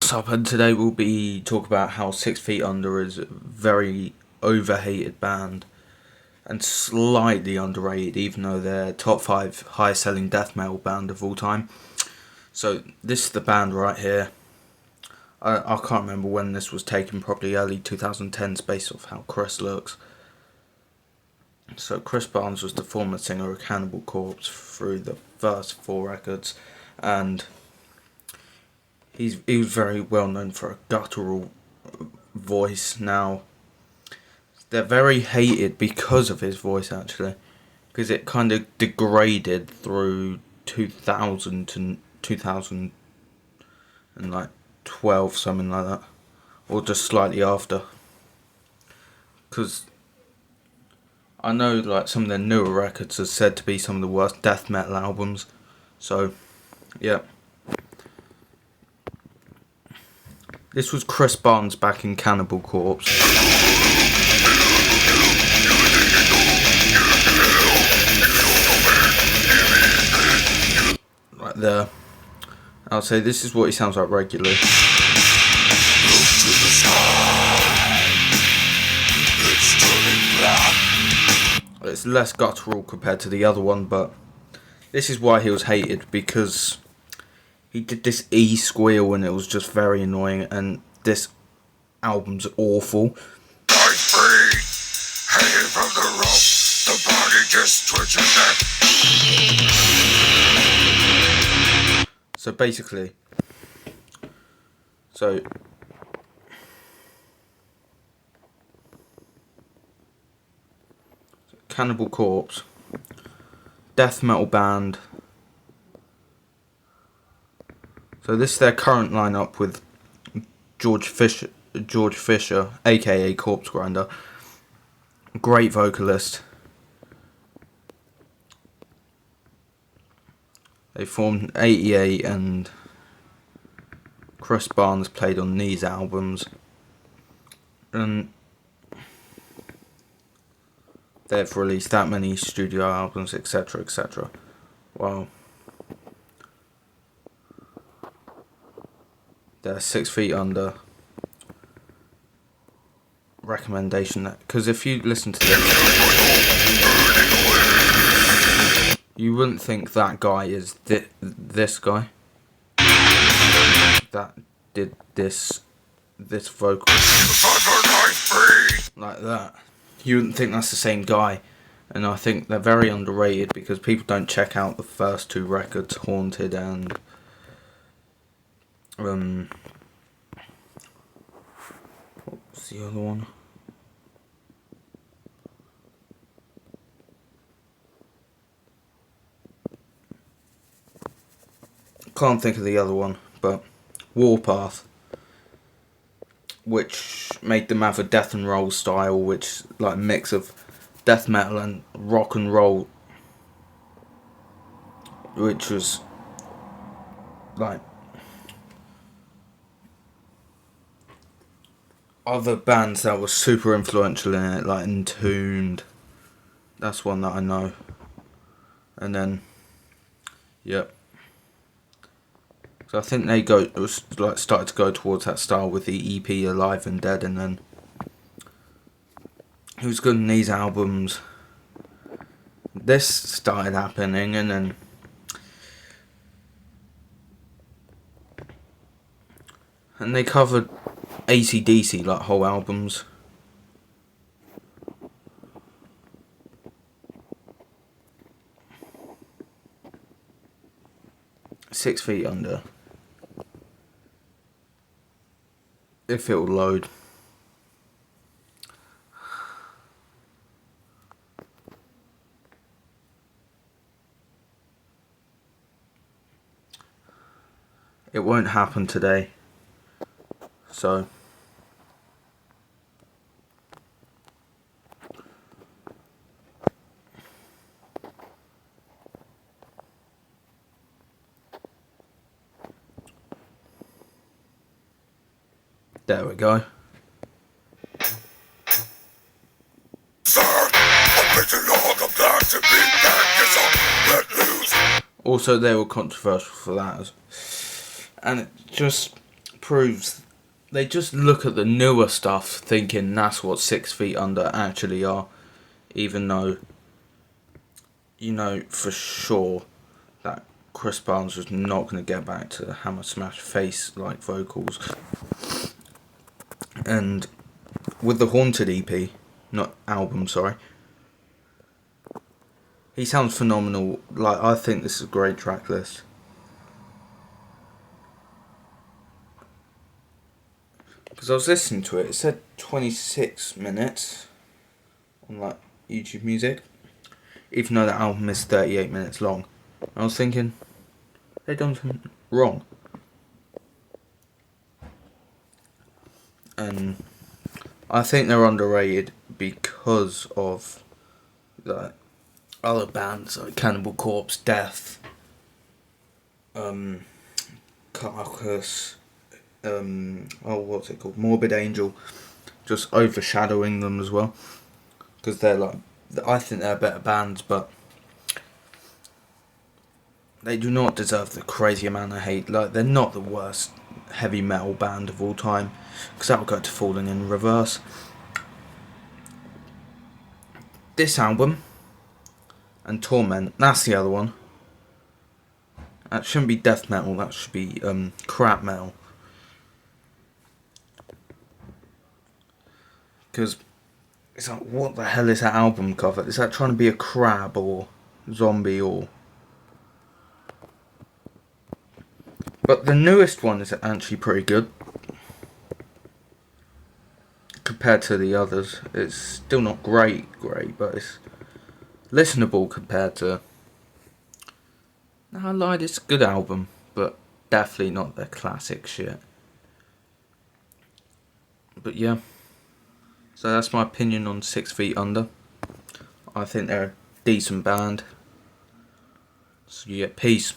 What's up? And today we'll be talking about how 6 Feet Under is a very overhated band and slightly underrated, even though they're top 5 highest selling death metal band of all time. So this is the band right here. I can't remember when this was taken, probably early 2010s based off how Chris looks. So Chris Barnes was the former singer of Cannibal Corpse through the first 4 records, and he was very well known for a guttural voice. Now, they're very hated because of his voice, actually, because it kind of degraded through 2000 to 2012, something like that, or just slightly after. Because I know like some of their newer records are said to be some of the worst death metal albums. So, yeah. This was Chris Barnes back in Cannibal Corpse. Right there. I'll say this is what he sounds like regularly. It's less guttural compared to the other one, but this is why he was hated, because he did this E squeal and it was just very annoying, and this album's awful. Free, hanging from the rope, the body just twitches there. So basically, Cannibal Corpse, death metal band. So this is their current lineup with George Fisher, aka Corpse Grinder, great vocalist. They formed 88, and Chris Barnes played on these albums, and they've released that many studio albums, etc, etc. Wow. They're 6 Feet Under. Recommendation, because if you listen to this, you wouldn't think that guy is this guy that did this vocal like that. You wouldn't think that's the same guy, and I think they're very underrated because people don't check out the first 2 records, Haunted and what's the other one? Can't think of the other one, but Warpath, which made them have a death and roll style, which like a mix of death metal and rock and roll, which was like other bands that were super influential in it, like Entombed. That's one that I know. And then, yep. So I think they started to go towards that style with the EP Alive and Dead, and then he was good in these albums. This started happening, and then they covered AC/DC like whole albums. Six Feet Under. If it'll load. It won't happen today. So there we go. Also, they were controversial for that, and it just proves they just look at the newer stuff thinking that's what 6 Feet Under actually are, even though you know for sure that Chris Barnes was not going to get back to Hammer Smash Face like vocals. And with the Haunted EP, not album, sorry, he sounds phenomenal. Like, I think this is a great track list. Because I was listening to it, it said 26 minutes on like YouTube Music, even though the album is 38 minutes long. I was thinking, they've done something wrong. And I think they're underrated because of like other bands like Cannibal Corpse, Death, Carcass, what's it called, Morbid Angel, just overshadowing them as well. Because they're like, I think they're better bands, but they do not deserve the crazy amount of hate. Like, they're not the worst heavy metal band of all time, because that would go to Falling in Reverse. This album and Torment, that's the other one. That shouldn't be death metal, that should be crap metal. Because it's like, what the hell is that album cover? Is that trying to be a crab or zombie or... But the newest one is actually pretty good. Compared to the others. It's still not great, but it's listenable compared to... No, I lied, it's a good album, but definitely not their classic shit. But yeah. So that's my opinion on 6 Feet Under. I think they're a decent band. So yeah, peace.